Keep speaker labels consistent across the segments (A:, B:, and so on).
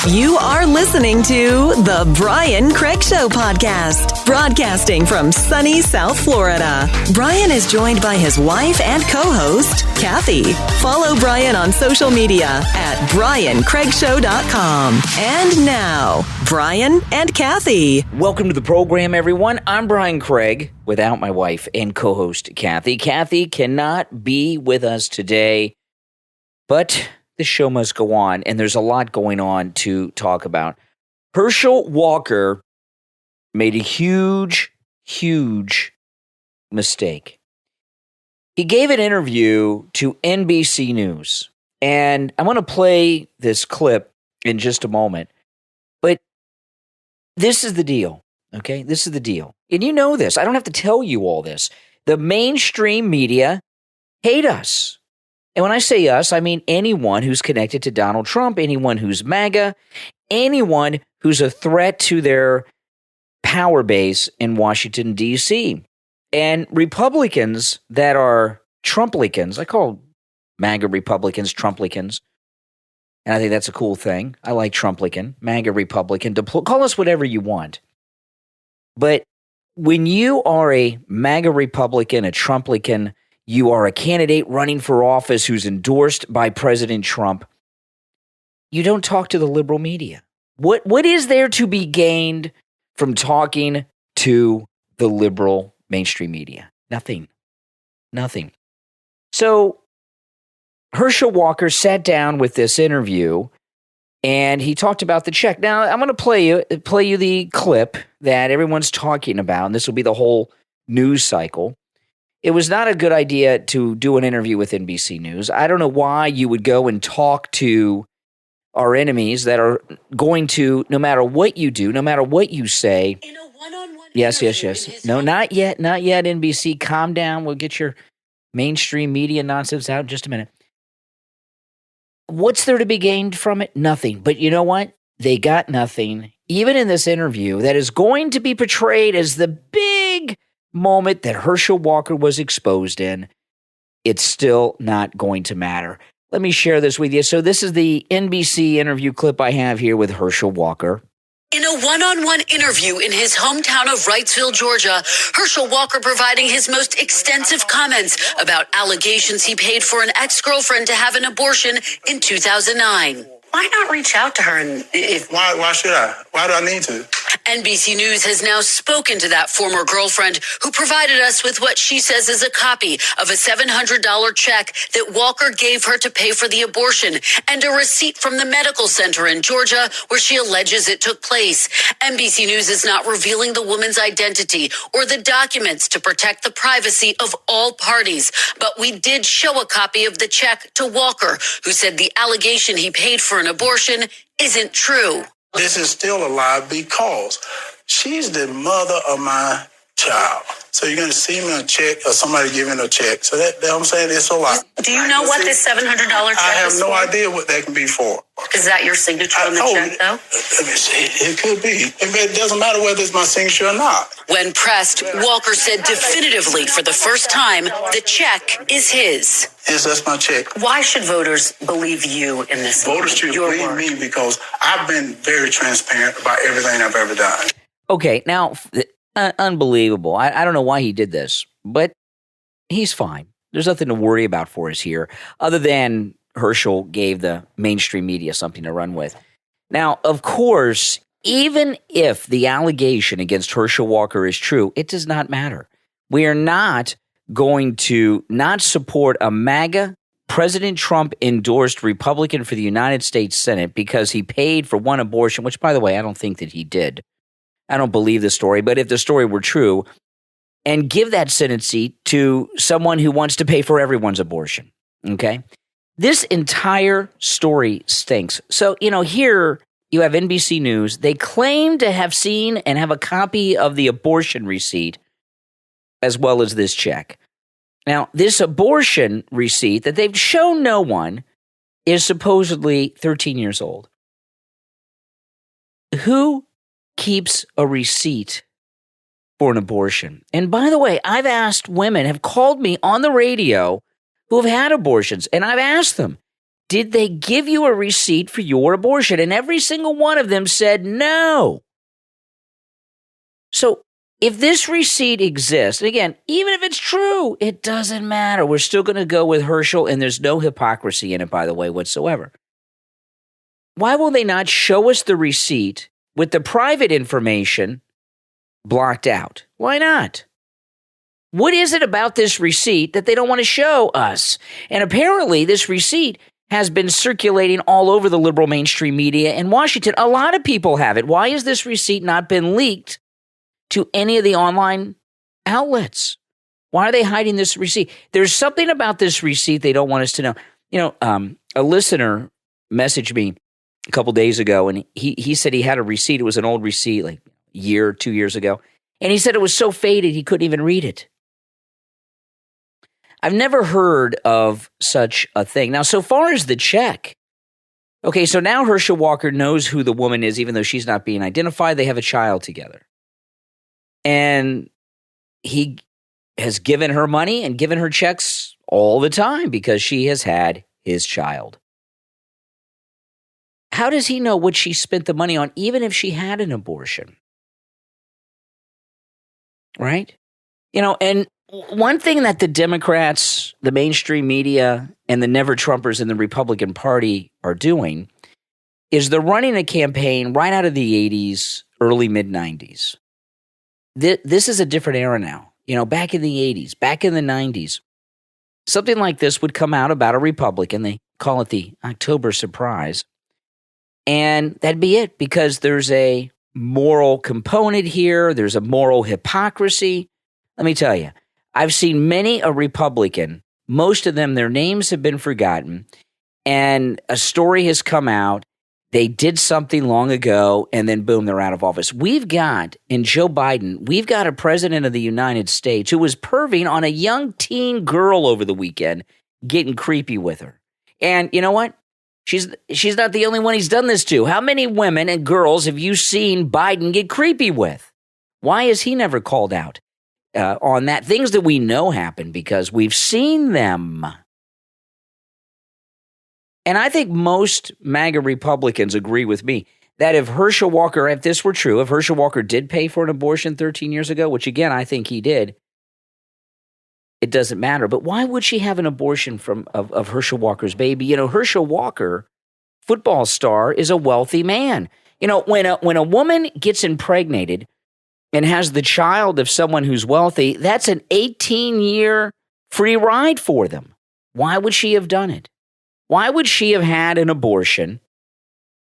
A: You are listening to The Brian Craig Show podcast, broadcasting from sunny South Florida. Brian is joined by his wife and co-host, Kathy. Follow Brian on social media at BrianCraigShow.com. And now, Brian and Kathy.
B: Welcome to the program, everyone. I'm Brian Craig, without my wife and co-host, Kathy. Kathy cannot be with us today, but the show must go on, and there's a lot going on to talk about. Herschel Walker made a huge mistake. He gave an interview to NBC News, and I'm going to play this clip in just a moment, but this is the deal, okay? This is the deal. And you know this. I don't have to tell you all this. The mainstream media hate us. And when I say us, I mean anyone who's connected to Donald Trump, anyone who's MAGA, anyone who's a threat to their power base in Washington, D.C. And Republicans that are Trumplicans, I call MAGA Republicans Trumplicans, and I think that's a cool thing. I like Trumplican, MAGA Republican, call us whatever you want. But when you are a MAGA Republican, a Trumplican, you are a candidate running for office who's endorsed by President Trump, you don't talk to the liberal media. What is there to be gained from talking to the liberal mainstream media? Nothing. So Herschel Walker sat down with this interview, and he talked about the check. Now, I'm going to play you the clip that everyone's talking about, and this will be the whole news cycle. It was not a good idea to do an interview with NBC News. I don't know why you would go and talk to our enemies that are going to, no matter what you do, no matter what you say.
C: In a one-on-one
B: Yes. No, not yet, NBC. Calm down. We'll get your mainstream media nonsense out in just a minute. What's there to be gained from it? Nothing. But you know what? They got nothing. Even in this interview that is going to be portrayed as the big moment that Herschel Walker was exposed in, it's still not going to matter. Let me share this with you. So this is the NBC interview clip I have here with Herschel Walker.
C: In a one-on-one interview in his hometown of Wrightsville, Georgia, Herschel Walker providing his most extensive comments about allegations he paid for an ex-girlfriend to have an abortion in 2009. Why not reach out to her?
D: Why should I? Why do I need to?
C: NBC News has now spoken to that former girlfriend who provided us with what she says is a copy of a $700 check that Walker gave her to pay for the abortion and a receipt from the medical center in Georgia where she alleges it took place. NBC News is not revealing the woman's identity or the documents to protect the privacy of all parties, but we did show a copy of the check to Walker, who said the allegation he paid for an abortion isn't true.
D: This is still a lie because she's the mother of my child. So you're going to see me a check or somebody giving a check. So that I'm saying it's a lie.
C: Do you know what this $700 check is for?
D: I have no idea what that can be for.
C: Is that your signature on the check, though?
D: Let me see. It could be. It doesn't matter whether it's my signature or not.
C: When pressed, Walker said definitively for the first time, the check is his.
D: Yes, that's my check.
C: Why should voters believe you in this?
D: Voters should believe me because I've been very transparent about everything I've ever done.
B: Okay, now, unbelievable. I don't know why he did this, but he's fine. There's nothing to worry about for us here, other than Herschel gave the mainstream media something to run with. Now, of course, even if the allegation against Herschel Walker is true, it does not matter. We are not going to not support a MAGA, President Trump endorsed Republican for the United States Senate because he paid for one abortion, which, by the way, I don't think that he did. I don't believe the story, but if the story were true, and give that Senate seat to someone who wants to pay for everyone's abortion, okay? This entire story stinks. So, here you have NBC News. They claim to have seen and have a copy of the abortion receipt as well as this check. Now, this abortion receipt that they've shown no one is supposedly 13 years old. Who keeps a receipt for an abortion? And by the way, I've asked women, have called me on the radio who have had abortions, and I've asked them, did they give you a receipt for your abortion? And every single one of them said no. So if this receipt exists, and again, even if it's true, it doesn't matter. We're still going to go with Herschel, and there's no hypocrisy in it, by the way, whatsoever. Why will they not show us the receipt with the private information blocked out? Why not? What is it about this receipt that they don't want to show us? And apparently this receipt has been circulating all over the liberal mainstream media in Washington. A lot of people have it. Why has this receipt not been leaked to any of the online outlets? Why are they hiding this receipt? There's something about this receipt they don't want us to know. You know, a listener messaged me a couple days ago, and he said he had a receipt. It was an old receipt, like a year, 2 years ago. And he said it was so faded he couldn't even read it. I've never heard of such a thing. Now, so far as the check, okay, so now Herschel Walker knows who the woman is, even though she's not being identified. They have a child together. And he has given her money and given her checks all the time because she has had his child. How does he know what she spent the money on, even if she had an abortion? Right? You know, and one thing that the Democrats, the mainstream media, and the never-Trumpers in the Republican Party are doing is they're running a campaign right out of the 80s, early mid-90s. This is a different era now. You know, back in the 80s, back in the 90s, something like this would come out about a Republican. They call it the October surprise. And that'd be it, because there's a moral component here. There's a moral hypocrisy. Let me tell you, I've seen many a Republican, most of them, their names have been forgotten, and a story has come out. They did something long ago, and then boom, they're out of office. We've got, in Joe Biden, we've got a president of the United States who was perving on a young teen girl over the weekend, getting creepy with her. And you know what? She's not the only one he's done this to. How many women and girls have you seen Biden get creepy with? Why is he never called out on that? Things that we know happen because we've seen them. And I think most MAGA Republicans agree with me that if Herschel Walker, if this were true, if Herschel Walker did pay for an abortion 13 years ago, which again, I think he did, it doesn't matter. But why would she have an abortion of Herschel Walker's baby? You know, Herschel Walker, football star, is a wealthy man. You know, when a woman gets impregnated and has the child of someone who's wealthy, that's an 18-year free ride for them. Why would she have done it? Why would she have had an abortion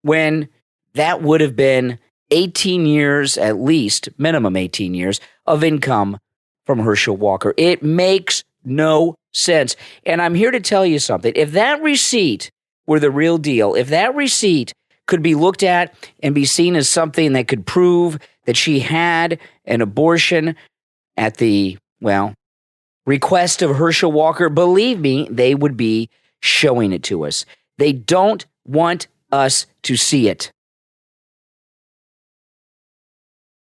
B: when that would have been 18 years, at least, minimum 18 years, of income from Herschel Walker? It makes no sense. And I'm here to tell you something. If that receipt were the real deal, if that receipt could be looked at and be seen as something that could prove that she had an abortion at the, well, request of Herschel Walker, believe me, they would be showing it to us. They don't want us to see it.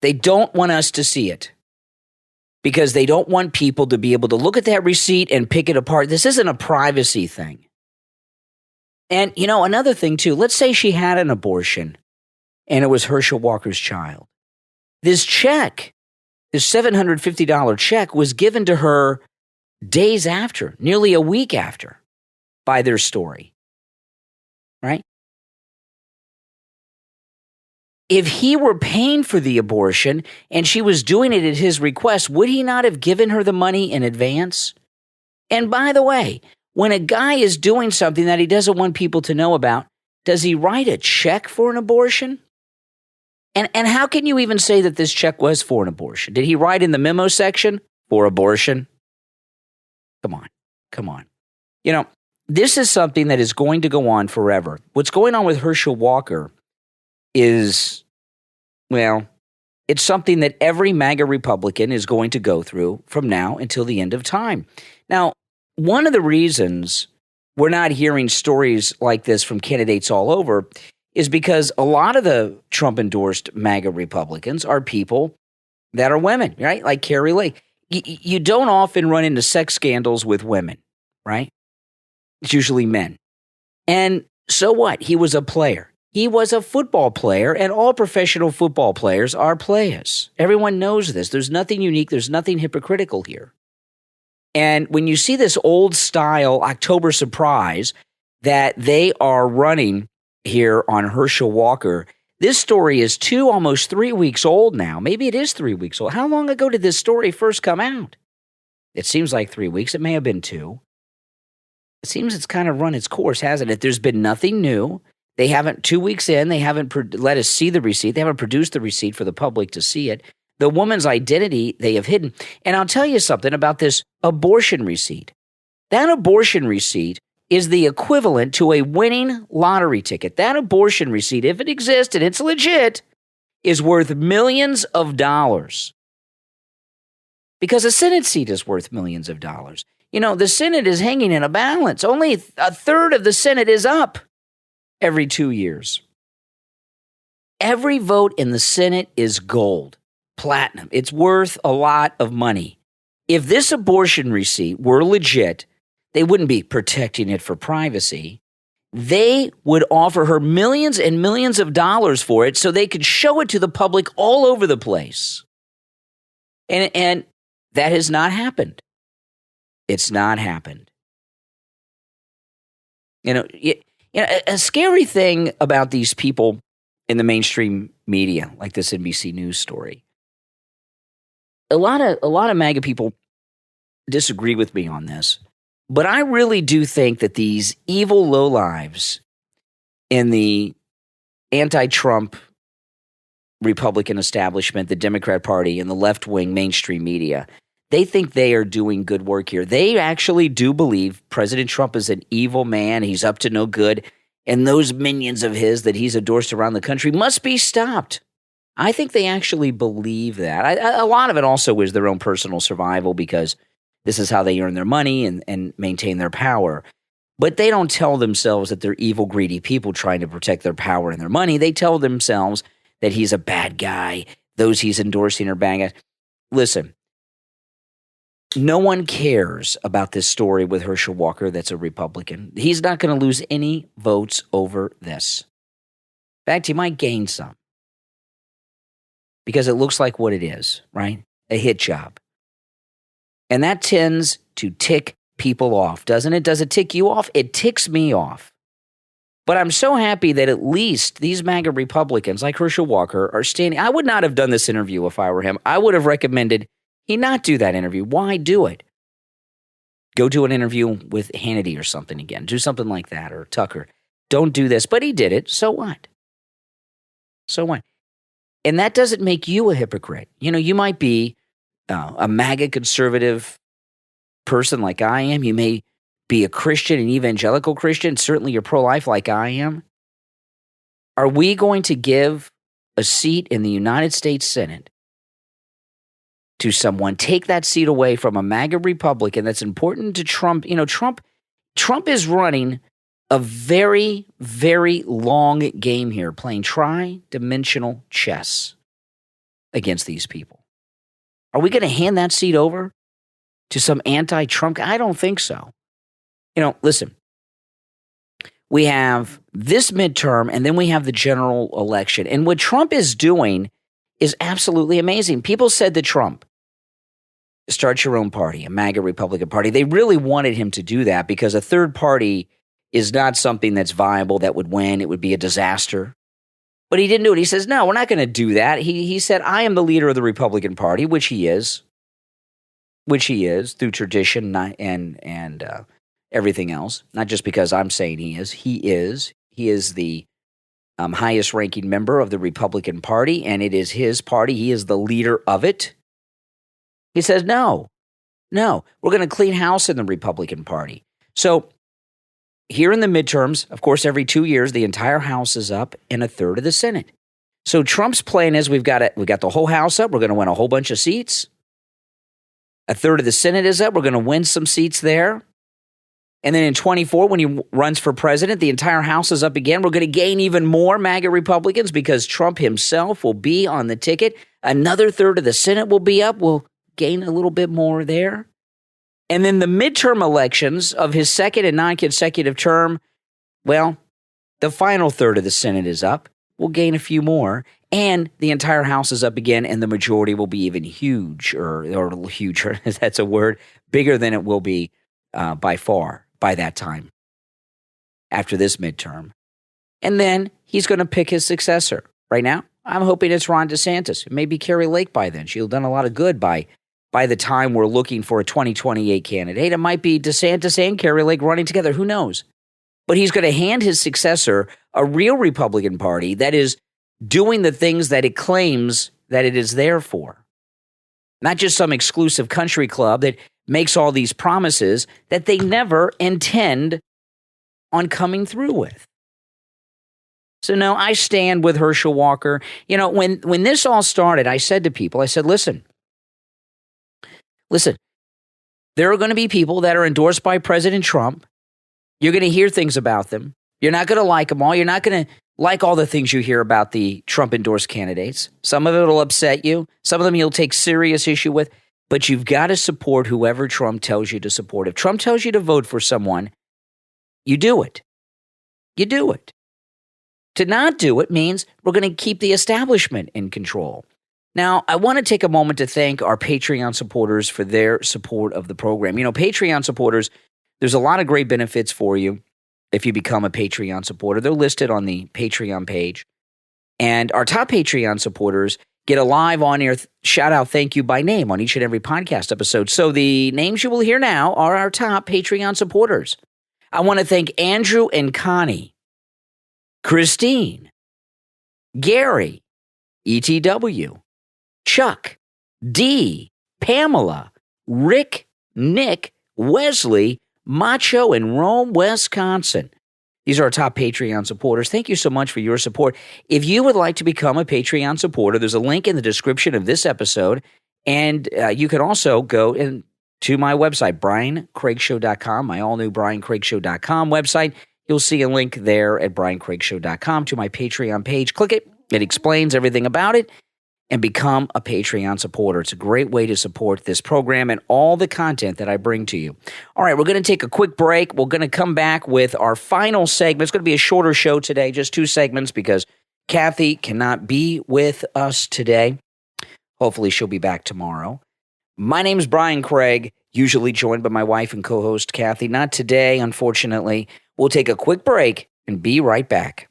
B: They don't want us to see it because they don't want people to be able to look at that receipt and pick it apart. This isn't a privacy thing. And, you know, another thing, too, let's say she had an abortion and it was Herschel Walker's child. This check, this $750 check, was given to her days after, nearly a week after, by their story, right? If he were paying for the abortion and she was doing it at his request, would he not have given her the money in advance? And by the way, when a guy is doing something that he doesn't want people to know about, does he write a check for an abortion? And how can you even say that this check was for an abortion? Did he write in the memo section for abortion? Come on. You know, this is something that is going to go on forever. What's going on with Herschel Walker is, well, it's something that every MAGA Republican is going to go through from now until the end of time. Now, one of the reasons we're not hearing stories like this from candidates all over is because a lot of the Trump-endorsed MAGA Republicans are people that are women, right? Like Carrie Lake. You don't often run into sex scandals with women, right? It's usually men. And so what? He was a player. He was a football player, and all professional football players are players. Everyone knows this. There's nothing unique. There's nothing hypocritical here. And when you see this old style October surprise that they are running here on Herschel Walker, this story is almost 3 weeks old now. Maybe it is 3 weeks old. How long ago did this story first come out? It seems like 3 weeks. It may have been 2. It seems it's kind of run its course, hasn't it? There's been nothing new. They haven't, 2 weeks in, they haven't let us see the receipt. They haven't produced the receipt for the public to see it. The woman's identity they have hidden. And I'll tell you something about this abortion receipt. That abortion receipt is the equivalent to a winning lottery ticket. That abortion receipt, if it exists and it's legit, is worth millions of dollars. Because a Senate seat is worth millions of dollars. You know, the Senate is hanging in a balance. Only a third of the Senate is up every 2 years. Every vote in the Senate is gold, platinum. It's worth a lot of money. If this abortion receipt were legit, they wouldn't be protecting it for privacy. They would offer her millions and millions of dollars for it so they could show it to the public all over the place. And that has not happened. It's not happened. You know, a scary thing about these people in the mainstream media, like this NBC News story, a lot of MAGA people disagree with me on this, but I really do think that these evil lowlives in the anti-Trump Republican establishment, the Democrat Party, and the left-wing mainstream media, they think they are doing good work here. They actually do believe President Trump is an evil man. He's up to no good. And those minions of his that he's endorsed around the country must be stopped. I think they actually believe that. A lot of it also is their own personal survival because this is how they earn their money and maintain their power. But they don't tell themselves that they're evil, greedy people trying to protect their power and their money. They tell themselves that he's a bad guy. Those he's endorsing are bad guys. Listen. No one cares about this story with Herschel Walker that's a Republican. He's not going to lose any votes over this. In fact, he might gain some. Because it looks like what it is, right? A hit job. And that tends to tick people off, doesn't it? Does it tick you off? It ticks me off. But I'm so happy that at least these MAGA Republicans like Herschel Walker are standing. I would not have done this interview if I were him. I would have recommended he not do that interview. Why do it? Go do an interview with Hannity or something again. Do something like that, or Tucker. Don't do this. But he did it. So what? So what? And that doesn't make you a hypocrite. You know, you might be a MAGA conservative person like I am. You may be a Christian, an evangelical Christian. Certainly you're pro-life like I am. Are we going to give a seat in the United States Senate to someone, take that seat away from a MAGA Republican that's important to Trump? You know, Trump is running a very, very long game here, playing tri-dimensional chess against these people. Are we going to hand that seat over to some anti-Trump guy? I don't think so. You know, listen, we have this midterm and then we have the general election. And what Trump is doing is absolutely amazing. People said to Trump, start your own party, a MAGA Republican Party. They really wanted him to do that because a third party is not something that's viable, that would win. It would be a disaster. But he didn't do it. He says, no, we're not going to do that. He said, I am the leader of the Republican Party, which he is through tradition and everything else. Not just because I'm saying he is. He is the highest ranking member of the Republican Party, and it is his party. He is the leader of it. He says, no, we're going to clean house in the Republican Party. So here in the midterms, of course, every 2 years, the entire House is up and a third of the Senate. So Trump's plan is we've got the whole House up. We're going to win a whole bunch of seats. A third of the Senate is up. We're going to win some seats there. And then in 24, when he runs for president, the entire House is up again. We're going to gain even more MAGA Republicans because Trump himself will be on the ticket. Another third of the Senate will be up. We'll gain a little bit more there. And then the midterm elections of his second and non-consecutive term, Well, the final third of the Senate is up. We'll gain a few more, and the entire House is up again, and the majority will be even huge, or huger, if that's a word, bigger than it will be by far by that time after this midterm. And then he's going to pick his successor. Right now, I'm hoping it's Ron DeSantis. It may be Carrie Lake by then. She'll have done a lot of good by the time we're looking for a 2028 candidate. It might be DeSantis and Carrie Lake running together. Who knows? But he's going to hand his successor a real Republican Party that is doing the things that it claims that it is there for. Not just some exclusive country club that makes all these promises that they never intend on coming through with. So no, I stand with Herschel Walker. You know, when this all started, I said to people, I said, listen, there are going to be people that are endorsed by President Trump. You're going to hear things about them. You're not going to like them all. You're not going to like all the things you hear about the Trump-endorsed candidates. Some of it will upset you. Some of them you'll take serious issue with. But you've got to support whoever Trump tells you to support. If Trump tells you to vote for someone, you do it. You do it. To not do it means we're going to keep the establishment in control. Now, I want to take a moment to thank our Patreon supporters for their support of the program. You know, Patreon supporters, there's a lot of great benefits for you if you become a Patreon supporter. They're listed on the Patreon page. And our top Patreon supporters get a live on-air shout-out thank you by name on each and every podcast episode. So the names you will hear now are our top Patreon supporters. I want to thank Andrew and Connie, Christine, Gary, ETW, Chuck, D, Pamela, Rick, Nick, Wesley, Macho, and Rome, Wisconsin. These are our top Patreon supporters. Thank you so much for your support. If you would like to become a Patreon supporter, there's a link in the description of this episode, and you can also go to my website, BrianCraigShow.com, my all-new BrianCraigShow.com website. You'll see a link there at BrianCraigShow.com to my Patreon page. Click it. It explains everything about it. And become a Patreon supporter. It's a great way to support this program and all the content that I bring to you. All right, we're going to take a quick break. We're going to come back with our final segment. It's going to be a shorter show today, just 2 segments because Kathy cannot be with us today. Hopefully she'll be back tomorrow. My name is Brian Craig, usually joined by my wife and co-host Kathy. Not today, unfortunately. We'll take a quick break and be right back.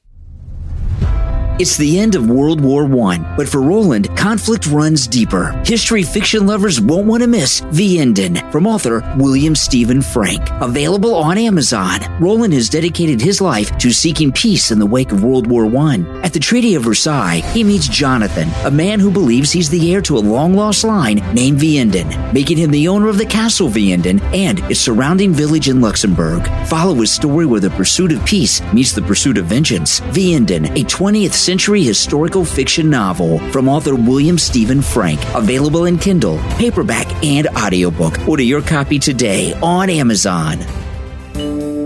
E: It's the end of World War I, but for Roland, conflict runs deeper. History fiction lovers won't want to miss The Ending from author William Stephen Frank. Available on Amazon, Roland has dedicated his life to seeking peace in the wake of World War I. At the Treaty of Versailles, he meets Jonathan, a man who believes he's the heir to a long-lost line named Vianden, making him the owner of the castle Vianden and its surrounding village in Luxembourg. Follow his story where the pursuit of peace meets the pursuit of vengeance. Vianden, a 20th century historical fiction novel from author William Stephen Frank. Available in Kindle, paperback, and audiobook. Order your copy today on Amazon.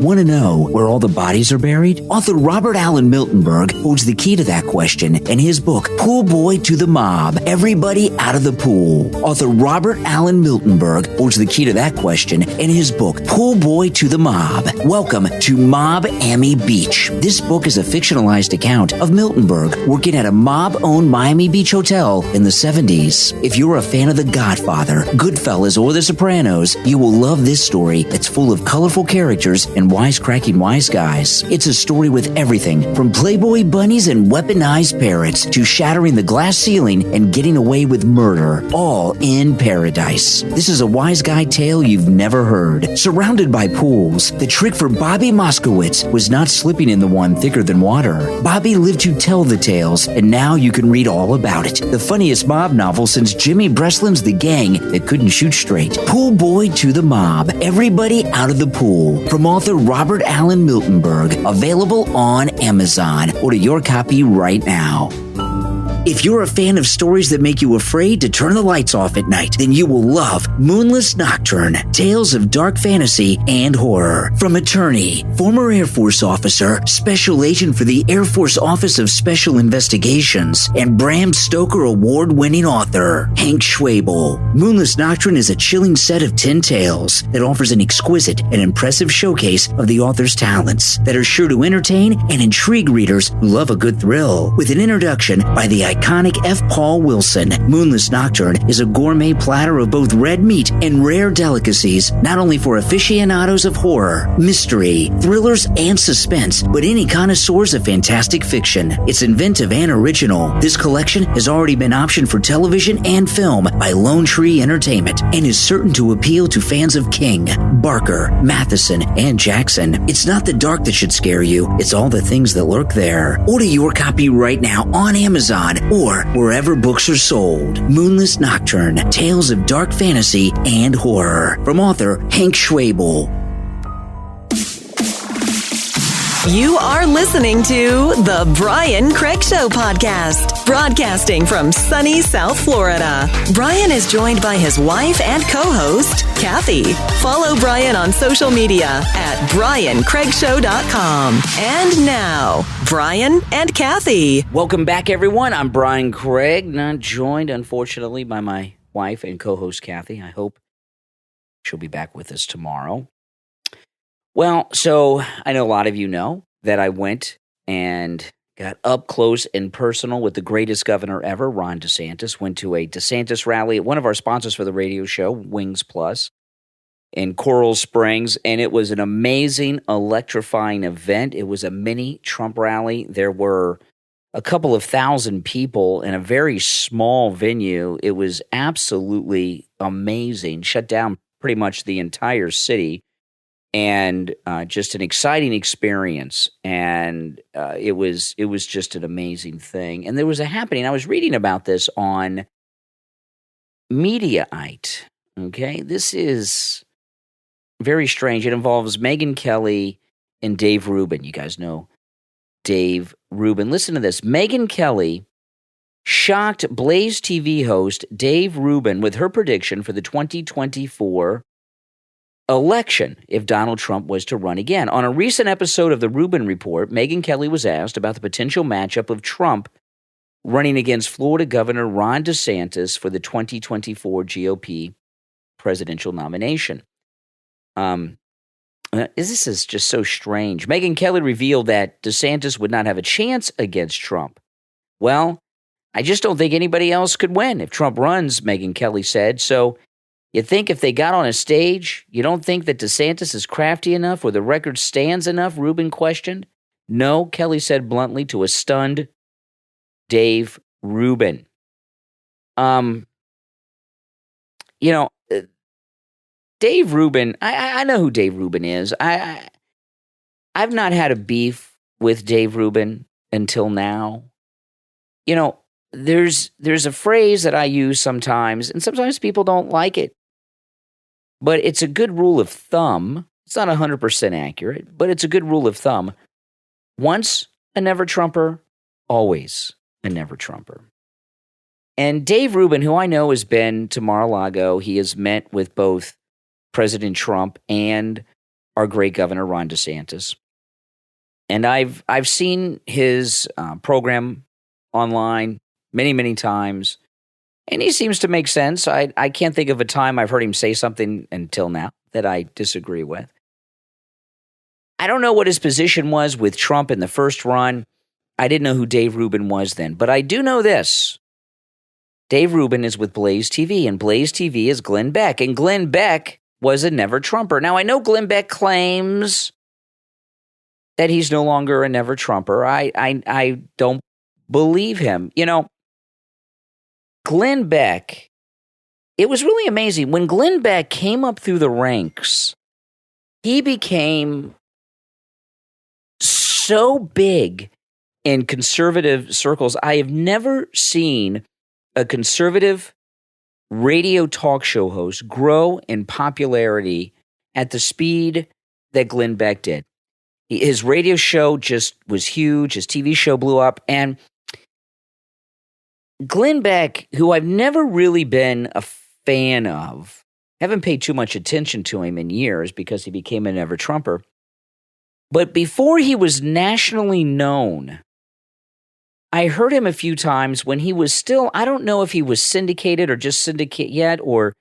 E: Want to know where all the bodies are buried? Author Robert Allen Miltenberg holds the key to that question in his book, Pool Boy to the Mob, Everybody Out of the Pool. Author Robert Allen Miltenberg holds the key to that question in his book, Pool Boy to the Mob. Welcome to Mob-Ammy Beach. This book is a fictionalized account of Miltenberg working at a mob-owned Miami Beach hotel in the 70s. If you're a fan of The Godfather, Goodfellas, or The Sopranos, you will love this story that's full of colorful characters and wisecracking wise guys. It's a story with everything from Playboy bunnies and weaponized parrots to shattering the glass ceiling and getting away with murder, all in paradise. This is a wise guy tale you've never heard. Surrounded by pools, the trick for Bobby Moskowitz was not slipping in the one thicker than water. Bobby lived to tell the tales, and now you can read all about it. The funniest mob novel since Jimmy Breslin's The Gang That Couldn't Shoot Straight. Pool Boy to the Mob, Everybody Out of the Pool, from author Robert Allen Miltenberg, available on Amazon. Order your copy right now. If you're a fan of stories that make you afraid to turn the lights off at night, then you will love Moonless Nocturne, Tales of Dark Fantasy and Horror. From attorney, former Air Force officer, special agent for the Air Force Office of Special Investigations, and Bram Stoker award-winning author, Hank Schwabel. Moonless Nocturne is a chilling set of 10 tales that offers an exquisite and impressive showcase of the author's talents that are sure to entertain and intrigue readers who love a good thrill. With an introduction by the iconic F. Paul Wilson, Moonless Nocturne is a gourmet platter of both red meat and rare delicacies, not only for aficionados of horror, mystery, thrillers, and suspense, but any connoisseurs of fantastic fiction. It's inventive and original. This collection has already been optioned for television and film by Lone Tree Entertainment and is certain to appeal to fans of King, Barker, Matheson, and Jackson. It's not the dark that should scare you, it's all the things that lurk there. Order your copy right now on Amazon or wherever books are sold. Moonless Nocturne, Tales of Dark Fantasy and Horror, from author Hank Schwabel.
A: You are listening to The Brian Craig Show podcast, broadcasting from sunny South Florida. Brian is joined by his wife and co-host, Kathy. Follow Brian on social media at briancraigshow.com. And now, Brian and Kathy.
B: Welcome back, everyone. I'm Brian Craig, not joined, unfortunately, by my wife and co-host, Kathy. I hope she'll be back with us tomorrow. Well, so I know a lot of you know that I went and got up close and personal with the greatest governor ever, Ron DeSantis. Went to a DeSantis rally at one of our sponsors for the radio show, Wings Plus, in Coral Springs, and it was an amazing, electrifying event. It was a mini Trump rally. There were a couple of thousand people in a very small venue. It was absolutely amazing. Shut down pretty much the entire city. And just an exciting experience, and it was just an amazing thing. And there was a happening. I was reading about this on Mediaite. Okay, this is very strange. It involves Megyn Kelly and Dave Rubin. You guys know Dave Rubin. Listen to this. Megyn Kelly shocked Blaze TV host Dave Rubin with her prediction for the 2024 election if Donald Trump was to run again. On a recent episode of the Rubin Report, Megyn Kelly was asked about the potential matchup of Trump running against Florida Governor Ron DeSantis for the 2024 GOP presidential nomination. This is just so strange. Megyn Kelly revealed that DeSantis would not have a chance against Trump. Well, I just don't think anybody else could win if Trump runs, Megyn Kelly said. So you think if they got on a stage, you don't think that DeSantis is crafty enough or the record stands enough? Rubin questioned. No, Kelly said bluntly to a stunned Dave Rubin. Dave Rubin, I know who Dave Rubin is. I've not had a beef with Dave Rubin until now. You know, there's a phrase that I use sometimes, and sometimes people don't like it. But it's a good rule of thumb. It's not 100% accurate, but it's a good rule of thumb. Once a never-Trumper, always a never-Trumper. And Dave Rubin, who I know has been to Mar-a-Lago, he has met with both President Trump and our great governor, Ron DeSantis. And I've seen his program online many, many times. And he seems to make sense. I can't think of a time I've heard him say something until now that I disagree with. I don't know what his position was with Trump in the first run. I didn't know who Dave Rubin was then. But I do know this. Dave Rubin is with Blaze TV, and Blaze TV is Glenn Beck. And Glenn Beck was a never-Trumper. Now, I know Glenn Beck claims that he's no longer a never-Trumper. I don't believe him. You know, Glenn Beck, it was really amazing. When Glenn Beck came up through the ranks, he became so big in conservative circles. I have never seen a conservative radio talk show host grow in popularity at the speed that Glenn Beck did. His radio show just was huge. His TV show blew up. And Glenn Beck, who I've never really been a fan of, haven't paid too much attention to him in years because he became a never Trumper. But before he was nationally known, I heard him a few times when he was still, I don't know if he was syndicated or just syndicate yet, or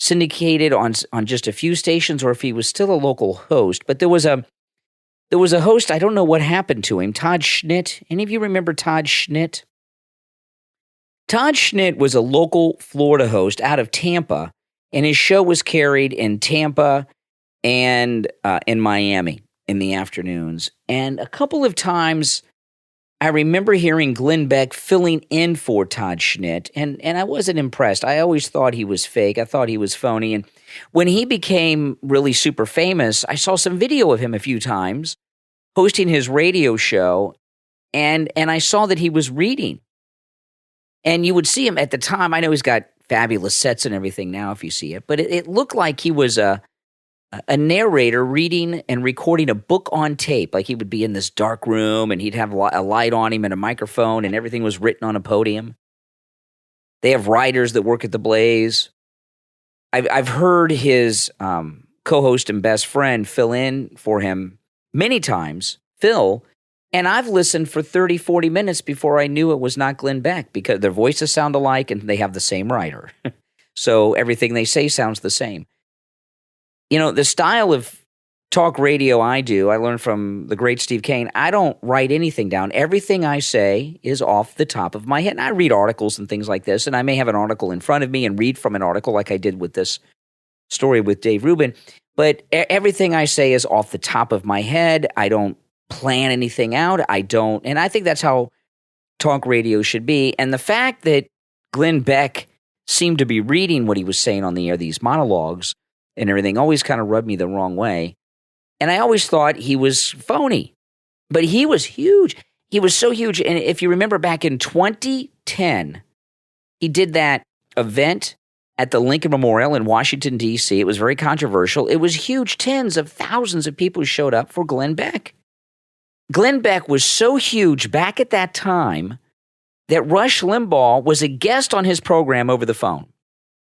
B: syndicated on just a few stations, or if he was still a local host. But there was a host, I don't know what happened to him, Todd Schnitt. Any of you remember Todd Schnitt? Todd Schnitt was a local Florida host out of Tampa, and his show was carried in Tampa and in Miami in the afternoons. And a couple of times I remember hearing Glenn Beck filling in for Todd Schnitt, and I wasn't impressed. I always thought he was fake. I thought he was phony. And when he became really super famous, I saw some video of him a few times hosting his radio show, and I saw that he was reading. And you would see him at the time. I know he's got fabulous sets and everything now if you see it, but it looked like he was a narrator reading and recording a book on tape. Like he would be in this dark room and he'd have a light on him and a microphone and everything was written on a podium. They have writers that work at the Blaze. I've heard his co-host and best friend fill in for him many times, Phil, and I've listened for 30, 40 minutes before I knew it was not Glenn Beck because their voices sound alike and they have the same writer. So everything they say sounds the same. You know, the style of talk radio I do, I learned from the great Steve Kane. I don't write anything down. Everything I say is off the top of my head. And I read articles and things like this, and I may have an article in front of me and read from an article like I did with this story with Dave Rubin. But everything I say is off the top of my head. I don't plan anything out. And I think that's how talk radio should be. And the fact that Glenn Beck seemed to be reading what he was saying on the air, these monologues and everything, always kind of rubbed me the wrong way. And I always thought he was phony. But he was huge. He was so huge. And if you remember back in 2010, he did that event at the Lincoln Memorial in Washington, D.C. It was very controversial. It was huge. Tens of thousands of people showed up for Glenn Beck. Glenn Beck was so huge back at that time that Rush Limbaugh was a guest on his program over the phone.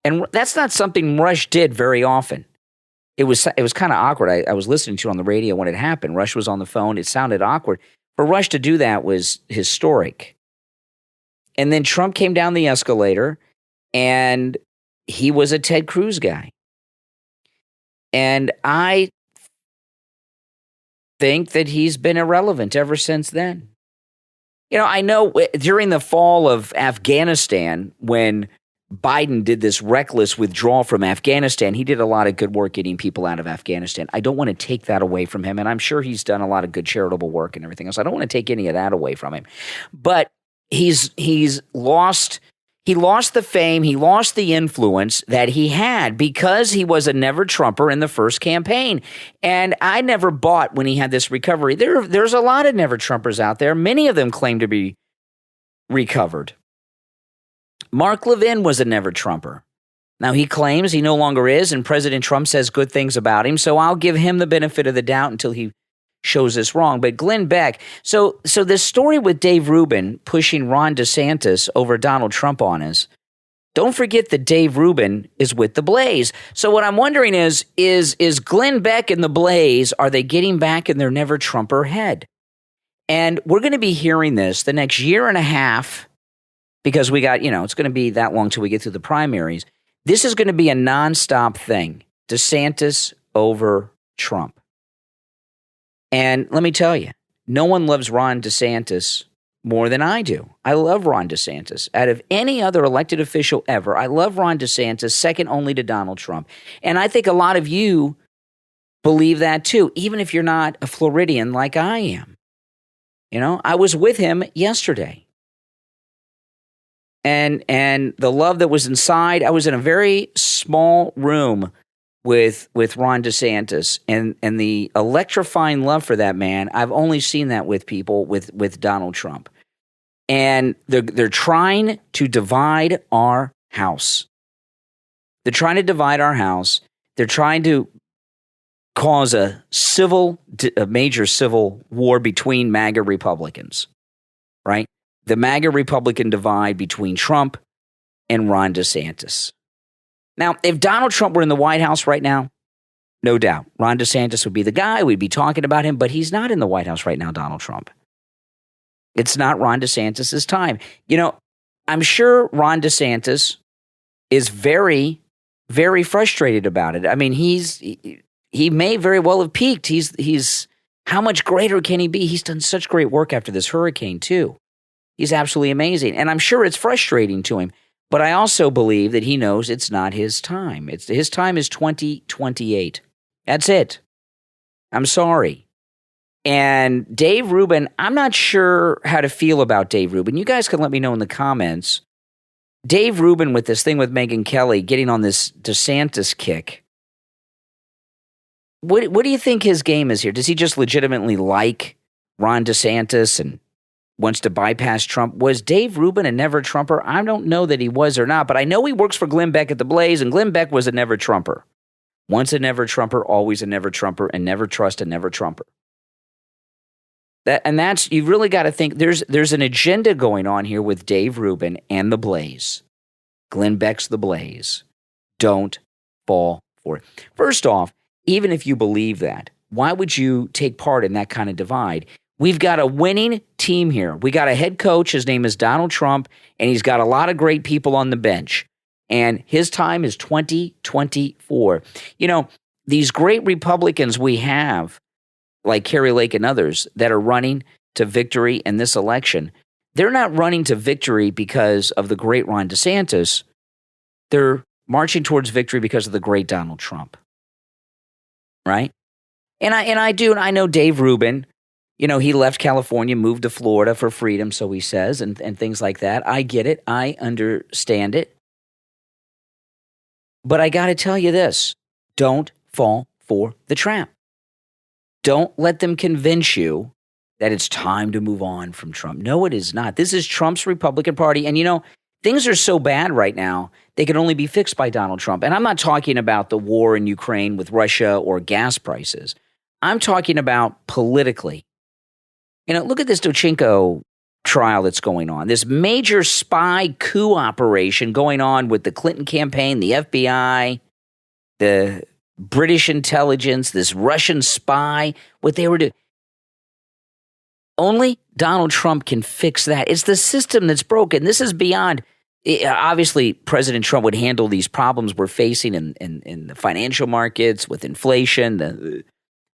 B: And that's not something Rush did very often. It was kind of awkward. I was listening to it on the radio when it happened. Rush was on the phone. It sounded awkward. For Rush to do that was historic. And then Trump came down the escalator, and he was a Ted Cruz guy. And I think that he's been irrelevant ever since then. You know, I know during the fall of Afghanistan, when Biden did this reckless withdrawal from Afghanistan, he did a lot of good work getting people out of Afghanistan. I don't want to take that away from him, and I'm sure he's done a lot of good charitable work and everything else. I don't want to take any of that away from him. But he's lost the fame, he lost the influence that he had because he was a never Trumper in the first campaign. And I never bought when he had this recovery. There's a lot of never Trumpers out there. Many of them claim to be recovered. Mark Levin was a never Trumper. Now, he claims he no longer is, and President Trump says good things about him, so I'll give him the benefit of the doubt until he shows us wrong. But Glenn Beck, so this story with Dave Rubin pushing Ron DeSantis over Donald Trump on us, don't forget that Dave Rubin is with the Blaze. So what I'm wondering is Glenn Beck and the Blaze, are they getting back in their never Trumper head? And we're going to be hearing this the next year and a half, because we got, it's going to be that long till we get through the primaries. This is going to be a nonstop thing. DeSantis over Trump. And let me tell you, no one loves Ron DeSantis more than I do. I love Ron DeSantis. Out of any other elected official ever, I love Ron DeSantis, second only to Donald Trump. And I think a lot of you believe that too, even if you're not a Floridian like I am. I was with him yesterday. And the love that was inside, I was in a very small room with Ron DeSantis, and the electrifying love for that man. I've only seen that with people with Donald Trump. And they're trying to divide our house. They're trying to divide our house. They're trying to cause a major civil war between MAGA Republicans, right? the MAGA Republican divide between Trump and Ron DeSantis. Now, if Donald Trump were in the White House right now, no doubt, Ron DeSantis would be the guy. We'd be talking about him, but he's not in the White House right now, Donald Trump. It's not Ron DeSantis' time. You know, I'm sure Ron DeSantis is very, very frustrated about it. I mean, he may very well have peaked. He's how much greater can he be? He's done such great work after this hurricane, too. He's absolutely amazing. And I'm sure it's frustrating to him. But I also believe that he knows it's not his time. His time is 2028. That's it. I'm sorry. And Dave Rubin, I'm not sure how to feel about Dave Rubin. You guys can let me know in the comments. Dave Rubin with this thing with Megyn Kelly getting on this DeSantis kick. What do you think his game is here? Does he just legitimately like Ron DeSantis and wants to bypass Trump? Was Dave Rubin a never Trumper? I don't know that he was or not, but I know he works for Glenn Beck at the Blaze, and Glenn Beck was a never Trumper. Once a never Trumper, always a never Trumper, and never trust a never Trumper. That's you've really got to think there's an agenda going on here with Dave Rubin and the Blaze. Glenn Beck's the Blaze. Don't fall for it. First off, even if you believe that, why would you take part in that kind of divide? We've got a winning team here. We got a head coach. His name is Donald Trump, and he's got a lot of great people on the bench. And his time is 2024. You know, these great Republicans we have, like Carrie Lake and others, that are running to victory in this election, they're not running to victory because of the great Ron DeSantis. They're marching towards victory because of the great Donald Trump. Right? And I know Dave Rubin, you know, he left California, moved to Florida for freedom, so he says, and things like that. I get it. I understand it. But I got to tell you this. Don't fall for the trap. Don't let them convince you that it's time to move on from Trump. No, it is not. This is Trump's Republican Party. And, you know, things are so bad right now, they can only be fixed by Donald Trump. And I'm not talking about the war in Ukraine with Russia or gas prices. I'm talking about politically. You know, look at this Dochenko trial that's going on. This major spy coup operation going on with the Clinton campaign, the FBI, the British intelligence, this Russian spy, what they were doing. Only Donald Trump can fix that. It's the system that's broken. This is beyond. Obviously, President Trump would handle these problems we're facing in the financial markets with inflation.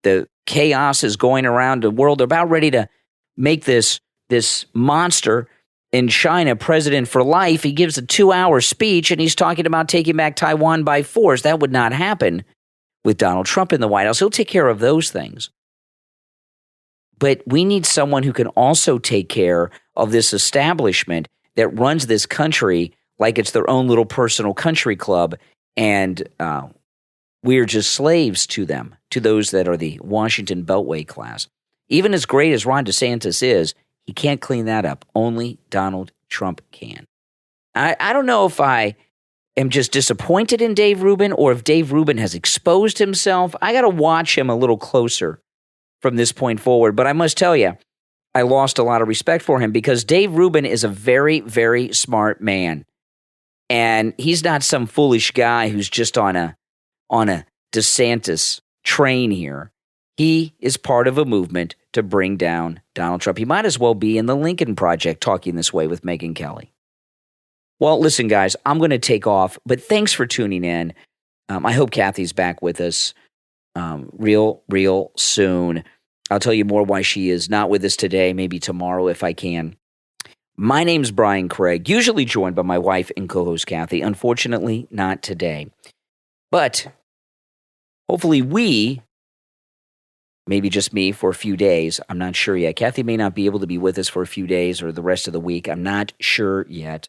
B: The chaos is going around the world. They're about ready to make this monster in China president for life. He gives a 2-hour speech, and he's talking about taking back Taiwan by force. That would not happen with Donald Trump in the White House. He'll take care of those things. But we need someone who can also take care of this establishment that runs this country like it's their own little personal country club, and we are just slaves to them, to those that are the Washington Beltway class. Even as great as Ron DeSantis is, he can't clean that up. Only Donald Trump can. I don't know if I am just disappointed in Dave Rubin or if Dave Rubin has exposed himself. I got to watch him a little closer from this point forward. But I must tell you, I lost a lot of respect for him because Dave Rubin is a very, very smart man. And he's not some foolish guy who's just on a DeSantis train here. He is part of a movement to bring down Donald Trump. He might as well be in the Lincoln Project talking this way with Megyn Kelly. Well, listen, guys, I'm going to take off, but thanks for tuning in. I hope Kathy's back with us real soon. I'll tell you more why she is not with us today, maybe tomorrow if I can. My name's Brian Craig, usually joined by my wife and co-host Kathy. Unfortunately, not today. But hopefully maybe just me for a few days. I'm not sure yet. Kathy may not be able to be with us for a few days or the rest of the week. I'm not sure yet.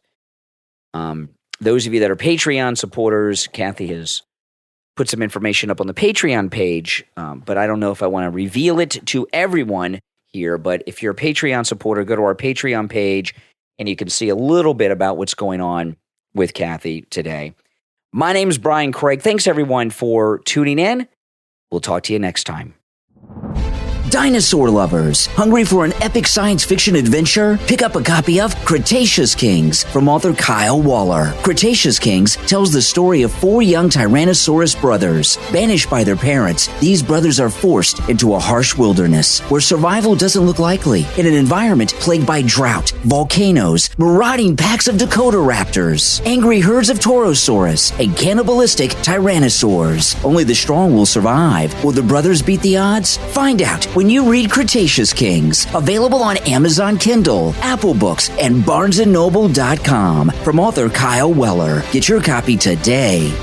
B: Those of you that are Patreon supporters, Kathy has put some information up on the Patreon page, but I don't know if I want to reveal it to everyone here. But if you're a Patreon supporter, go to our Patreon page, and you can see a little bit about what's going on with Kathy today. My name is Brian Craig. Thanks, everyone, for tuning in. We'll talk to you next time.
E: Dinosaur lovers, hungry for an epic science fiction adventure? Pick up a copy of Cretaceous Kings from author Kyle Waller. Cretaceous Kings tells the story of 4 young Tyrannosaurus brothers. Banished by their parents, these brothers are forced into a harsh wilderness where survival doesn't look likely in an environment plagued by drought, volcanoes, marauding packs of Dakota raptors, angry herds of Torosaurus, and cannibalistic tyrannosaurs. Only the strong will survive. Will the brothers beat the odds? Find out when you read Cretaceous Kings. Available on Amazon Kindle, Apple Books, and BarnesandNoble.com from author Kyle Weller. Get your copy today.